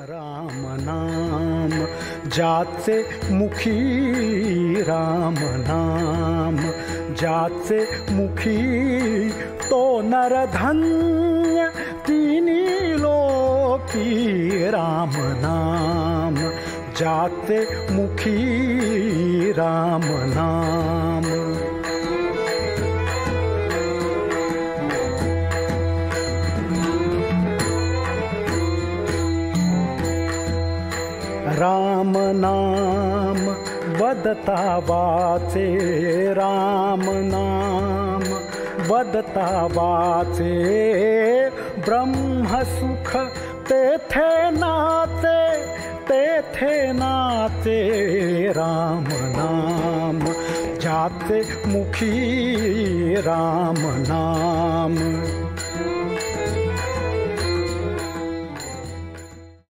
राम नाम जाचे मुखी, राम नाम जाचे मुखी, तो नरधन्य तिनी लोकी। राम नाम जाचे मुखी, राम नाम। राम नाम वदता वाचे, राम नाम वदता वाचे, ब्रह्म सुख तेथे नाचे, तेथे नाचे। राम नाम जाचे मुखी, राम नाम।